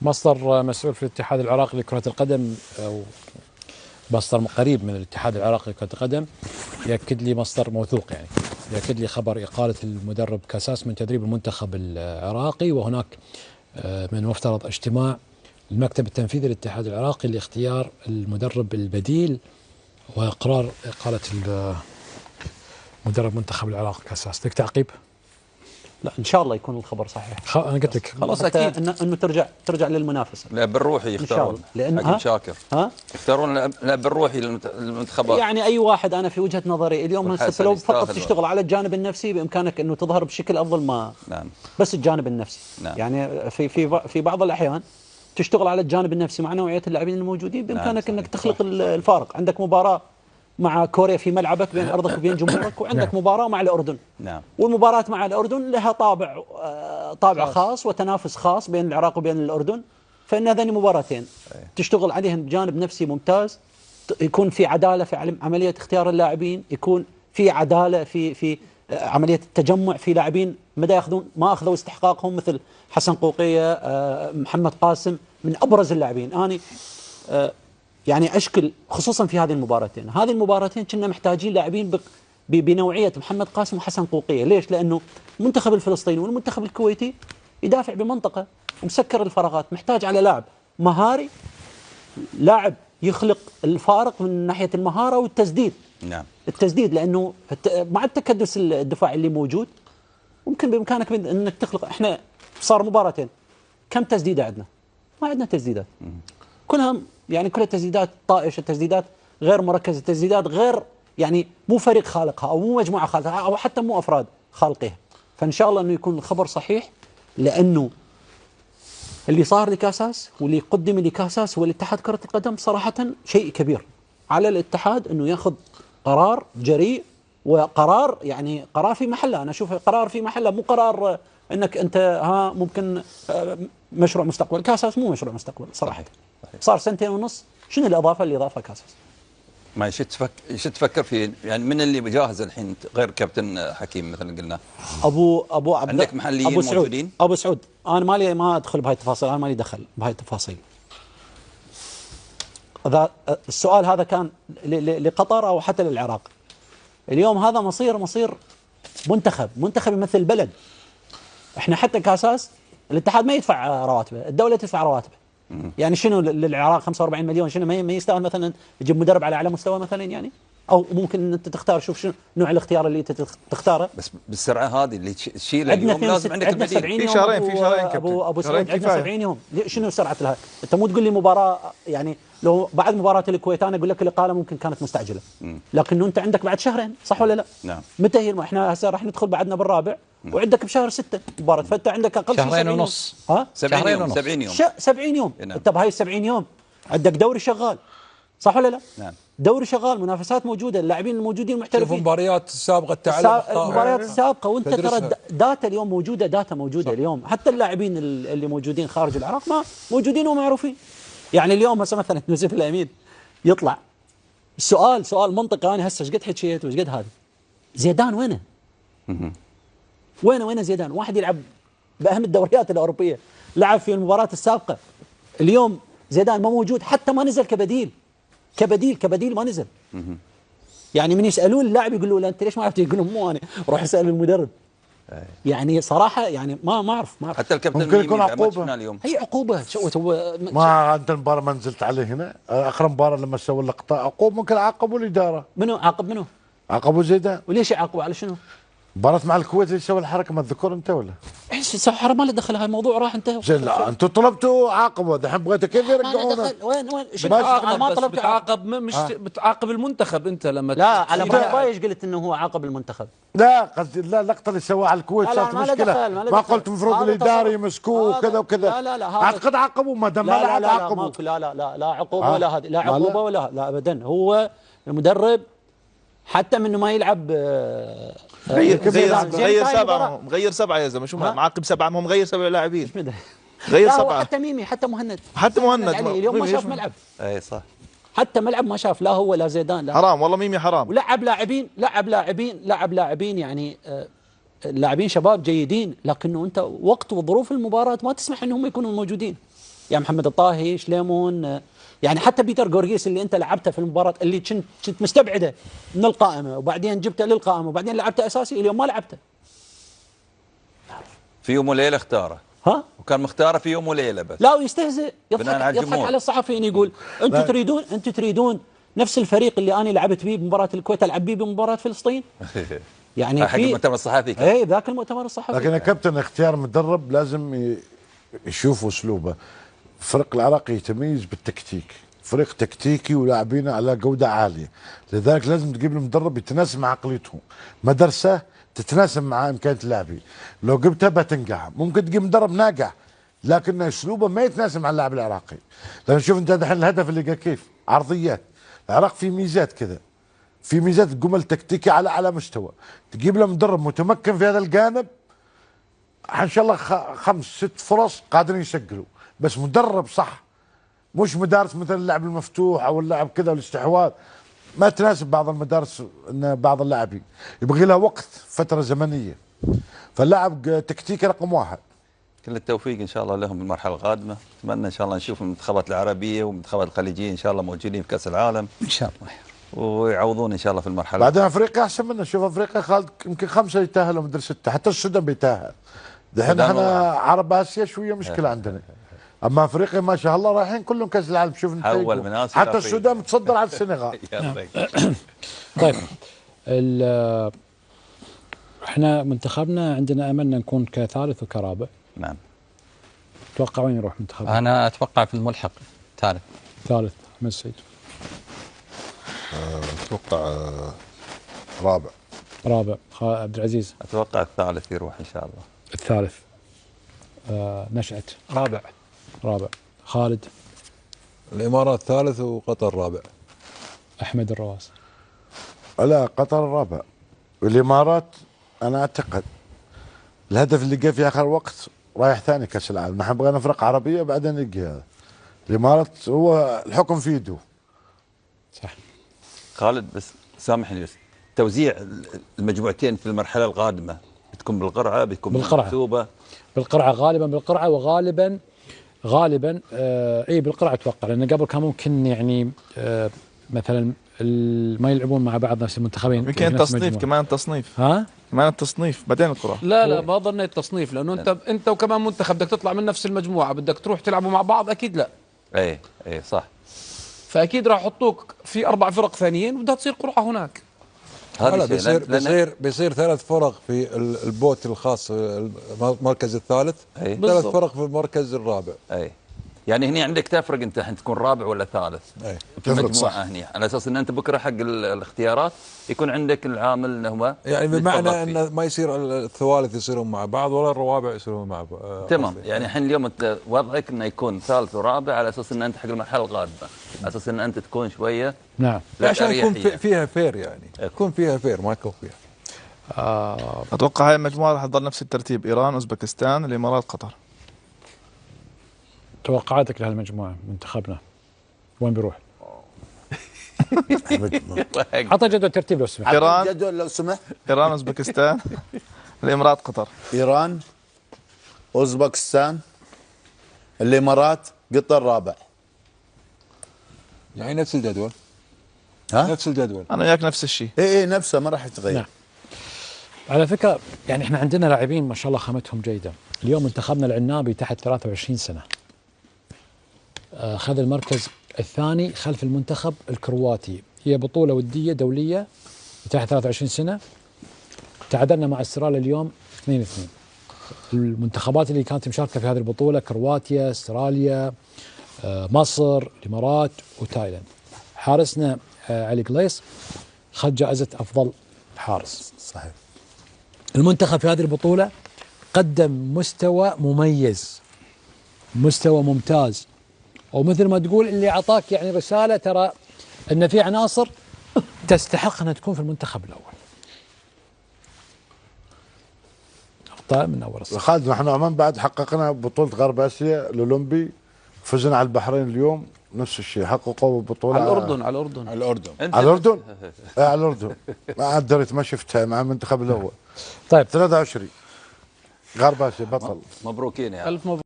مصدر مسؤول في الاتحاد العراقي لكرة القدم أو مصدر قريب من الاتحاد العراقي لكرة القدم يأكد لي، مصدر موثوق يعني، يأكد لي خبر إقالة المدرب كاساس من تدريب المنتخب العراقي. وهناك من المفترض اجتماع المكتب التنفيذي للاتحاد العراقي لاختيار المدرب البديل وإقرار إقالة مدرب منتخب العراق كاساس. لك تعقيب؟ لا ان شاء الله يكون الخبر صحيح. انا قلت لك خلاص اكيد انه ترجع للمنافسه. الاب الروحي يختارون حكيم شاكر. يختارون الاب الروحي للمنتخبات. يعني اي واحد، انا في وجهه نظري اليوم هسه لو فقط تشتغل على الجانب النفسي بامكانك انه تظهر بشكل افضل ما نعم. بس الجانب النفسي نعم. يعني في بعض الاحيان تشتغل على الجانب النفسي مع نوعيه اللاعبين الموجودين بامكانك انك تخلق الفارق. عندك مباراه مع كوريا في ملعبك بين ارضك وبين جمهورك، وعندك مباراه مع الاردن. نعم. والمباراه مع الاردن لها طابع خاص وتنافس خاص بين العراق وبين الاردن، فان هذين مباراتين تشتغل عليهم بجانب نفسي ممتاز، يكون في عداله في عمليه اختيار اللاعبين، يكون في عداله في عمليه التجمع في لاعبين مدى ياخذون ما اخذوا استحقاقهم، مثل حسن قوقيه، محمد قاسم، من ابرز اللاعبين. اني يعني اشكل خصوصا في هذه المباراتين كنا محتاجين لاعبين بنوعيه محمد قاسم وحسن قوقيه. ليش؟ لانه المنتخب الفلسطيني والمنتخب الكويتي يدافع بمنطقه ومسكر الفراغات، محتاج على لاعب مهاري، لاعب يخلق الفارق من ناحيه المهاره والتسديد. نعم. التسديد، لانه مع التكدس الدفاعي اللي موجود ممكن بامكانك انك تخلق. احنا صار مباراتين، كم تسديده عندنا؟ ما عندنا تسديدات، كلها يعني كلها تسديدات طائشه، تسديدات غير مركزه، تسديدات غير يعني مو فريق خالقها او مو مجموعه خالقها او حتى مو افراد خالقها. فان شاء الله انه يكون الخبر صحيح، لانه اللي صار لكاساس واللي قدم لكاساس والاتحاد كرة القدم صراحة شيء كبير على الاتحاد، انه ياخذ قرار جريء وقرار يعني قرار في محله. انا اشوفه قرار في محله، مو قرار انك انت ممكن مشروع مستقبل. كاساس مو مشروع مستقبل صراحة. صار 2.5 سنين، شنو الاضافه اللي اضافها كاساس؟ ما ايش تفكر في يعني من اللي جاهز الحين غير كابتن حكيم مثلا قلنا؟ ابو عبد عندك محليين موجودين؟ ابو سعود، انا ما ادخل بهاي التفاصيل، انا مالي دخل بهاي التفاصيل. السؤال هذا كان لقطر او حتى للعراق. اليوم هذا مصير منتخب يمثل البلد. احنا حتى كاساس الاتحاد ما يدفع رواتبه، الدوله تدفع رواتبه. يعني شنو للعراق 45 مليون؟ شنو ما يستاهل مثلا تجيب مدرب على اعلى مستوى مثلا يعني؟ او ممكن انت تختار، شوف شنو نوع الاختيار اللي انت تختاره. بس بالسرعه هذه اللي تشيلها اليوم لازم عندك بديل. في شهرين كابتن. ابو سعود عندنا 70 يوم. شنو سرعه لها؟ انت مو تقول لي مباراه يعني لو بعد مباراه الكويت انا اقول لك الاقاله ممكن كانت مستعجله، لكن انت عندك بعد شهرين، صح ولا لا؟ نعم. متى هي احنا هسه راح ندخل بعدنا بالرابع وعندك بشهر 6 مباراه، فانت عندك اقل شيء 2 ونص. 70 يوم 70 يوم 70 يوم. نعم. انت بهاي 70 يوم عندك دوري شغال، صح ولا لا؟ نعم. دوري شغال، منافسات موجوده، اللاعبين الموجودين محترفين، شوف المباريات السابقه التعلم المباريات السابقه، وانت ترى داتا اليوم موجوده، داتا موجوده اليوم. حتى اللاعبين اللي موجودين خارج العراق ما موجودين ومعروفين. يعني اليوم مثلا يوسف الامين يطلع سؤال منطقي، انا هسه ايش قد حكيت وايش قد هذا. زيدان وينه؟ وين زيدان؟ واحد يلعب باهم الدوريات الاوروبيه، لعب في المباراه السابقه. اليوم زيدان ما موجود، حتى ما نزل كبديل ما نزل. يعني من يسالون اللاعب يقولوا له انت ليش ما عرفت؟ يقول لهم مو انا، روح اسال المدرب. يعني صراحه يعني ما اعرف حتى الكابتن ممكن يكون عقوبه. اليوم هي عقوبه. ما انت المباراه ما نزلت عليه هنا، اخر مباراه لما سووا اللقطه عقوبه، ممكن عاقبوا الاداره. منو عاقب منو؟ عاقبوا زيدان. وليش يعاقبوا على شنو؟ مباراة مع الكويت اللي سوى الحركه، ما تذكر انت ولا؟ ايش سوى حرام؟ ما له دخل، هذا الموضوع راح انتهى. زين لا انتم طلبتوا عاقبوا، دحين بغيتوا كيف يرجعونه؟ وين انا ما طلبت بتعاقب، مش بتعاقب المنتخب انت لما لا على بايش قلت انه هو عاقب المنتخب. لا قصدي لا، اللقطه اللي سواها على الكويت صارت مشكله، ما قلت المفروض الاداره يمسكوه وكذا وكذا. لا اعتقد عاقبوا ما دام ما لعب عاقبوا. لا عقوبه ولا هذه، لا عقوبه ولا لا ابدا. هو المدرب حتى منه ما يلعب. مغير سبعه يا زلمه، شو معاقب سبعه؟ ما هو مغير 7 لاعبين. غير 7. حتى ميمي، حتى مهند يعني اليوم ما شاف ملعب. اي صح. حتى ملعب ما شاف، لا هو لا زيدان. لا حرام والله، ميمي حرام. ولعب لاعبين يعني اللاعبين شباب جيدين، لكنه انت وقت وظروف المباراه ما تسمح انهم يكونوا موجودين. يا محمد الطاهي شليمون، يعني حتى بيتر جورجيس اللي انت لعبته في المباراه اللي كنت مستبعده من القائمه وبعدين جبته للقائمه وبعدين لعبته اساسي، اليوم ما لعبته. في يوم وليله اختاره، ها؟ وكان مختاره في يوم وليله بس. لا ويستهزئ، بناء على يضحك الجمهور. على الصحفيين، يقول انتم تريدون نفس الفريق اللي انا لعبت به بمباراه الكويت العب به بمباراه فلسطين. يعني حق المؤتمر الصحفي كان. اي ذاك المؤتمر الصحفي. لكن يا كابتن اختيار مدرب لازم يشوف اسلوبه. الفريق العراقي يتميز بالتكتيك، فريق تكتيكي ولاعبين على جوده عاليه، لذلك لازم تجيب له مدرب يتناسب مع عقليتهم، مدرسه تتناسب مع امكانيه اللاعبين. لو جبتها بتنجح، ممكن تجيب مدرب ناجح لكن اسلوبه ما يتناسب مع اللاعب العراقي. لان شوف انت دحين الهدف اللي جا كيف عرضيات، العراق في ميزات كذا، في ميزات جمل تكتيكي على اعلى مستوى، تجيب له مدرب متمكن في هذا الجانب ان شاء الله 5 6 فرص قادرين يسجلوا، بس مدرب صح، مش مدارس مثل اللعب المفتوح او اللعب كذا والاستحواذ، ما تناسب بعض المدارس ان بعض اللاعبين يبغي لها وقت فتره زمنيه، فاللاعب تكتيكي رقم 1. كل التوفيق ان شاء الله لهم بالمرحله القادمه، اتمنى ان شاء الله نشوف المنتخبات العربيه والمنتخبات الخليجيه ان شاء الله موجودين في كاس العالم ان شاء الله، ويعوضون ان شاء الله في المرحله. بعدين افريقيا احسن منا، شوف افريقيا خالد يمكن 5 يتاهلوا مدري 6، حتى السودان بيتاهل. دحين احنا عرب اسيا شويه مشكله عندنا، اما افريقيا ما شاء الله رايحين كلهم كاس العالم. شوف حول من اسيا حتى السودان متصدر على السنغال. طيب احنا منتخبنا عندنا امل نكون كثالث وكرابع. نعم. تتوقع وين يروح منتخبنا؟ انا اتوقع في الملحق ثالث. ثالث. احمد السعيد؟ اتوقع رابع. رابع. عبد العزيز؟ اتوقع الثالث يروح ان شاء الله. الثالث. نشأت؟ رابع. رابع. خالد؟ الامارات ثالث وقطر رابع. احمد الرواس؟ لا قطر الرابع، والامارات انا اعتقد الهدف اللي جاء في اخر وقت رايح ثاني كاس العالم، نحن بغينا فرق عربيه بعدين يجي هذا. الامارات هو الحكم في يده. صح. خالد بس سامحني، بس توزيع المجموعتين في المرحله القادمه بتكون بالقرعه، بتكون بالمكتوبه؟ بالقرعه غالبا، بالقرعه، وغالبا اي بالقرعه اتوقع، لان قبل كان ممكن يعني مثلا ما يلعبون مع بعض نفس المنتخبين. يمكن التصنيف كمان، التصنيف ها كمان التصنيف بعدين القرعه. لا ما ظنيت التصنيف، لانه انت وكمان منتخب بدك تطلع من نفس المجموعه، بدك تروح تلعبوا مع بعض اكيد لا. اي صح. فاكيد راح يحطوك في 4 فرق ثانيين وبدها تصير قرعه هناك. هذا بيصير 3 فرق في البوت الخاص المركز الثالث، 3 فرق في المركز الرابع. اي يعني هني عندك تفرق انت تكون رابع ولا ثالث في المجموعه هني، على اساس ان انت بكره حق الاختيارات يكون عندك العامل انه هو يعني بمعنى ان ما يصير الثوالث يصيرون مع بعض ولا الروابع يصيرون مع بعض. تمام. يعني الحين اليوم انت وضعك انه يكون ثالث ورابع على اساس ان انت حق المرحله القادمه، على اساس ان انت تكون شويه نعم عشان يكون فيها فير، يعني يكون فيها فير ما يكون فيها. اتوقع هاي المجموعه راح تظل نفس الترتيب، ايران، اوزبكستان، الامارات، قطر. توقعاتك لهالمجموعه منتخبنا وين بيروح؟ عطى جدول ترتيب لو سمحت. ايران، جدول لو سمحت. ايران، اوزبكستان، الامارات، قطر. ايران، اوزبكستان، الامارات، قطر رابع. يعني نفس الجدول. ها؟ نفس الجدول. انا وياك نفس الشيء. اي نفسه ما راح يتغير. نعم. على فكره يعني احنا عندنا لاعبين ما شاء الله خامتهم جيده. اليوم منتخبنا العنابي تحت 23 سنه اخذ المركز الثاني خلف المنتخب الكرواتي، هي بطوله وديه دوليه تحت 23 سنه. تعادلنا مع استراليا اليوم 2-2. المنتخبات اللي كانت مشاركه في هذه البطوله كرواتيا، استراليا، مصر، الامارات وتايلاند. حارسنا علي قليص خد جائزه افضل حارس. صحيح. المنتخب في هذه البطوله قدم مستوى مميز، مستوى ممتاز، ومثل ما تقول اللي اعطاك يعني رساله ترى ان في عناصر تستحق انها تكون في المنتخب الاول. اخطاء من اول الصف. خالد نحن عمان بعد حققنا بطوله غرب اسيا الاولمبي، فزنا على البحرين اليوم نفس الشيء، حققوا بطوله على الاردن. على الاردن على الاردن ما عاد دريت ما شفتها مع المنتخب الاول. طيب 23 غرب اسيا بطل. مبروكين يا الف مبروك.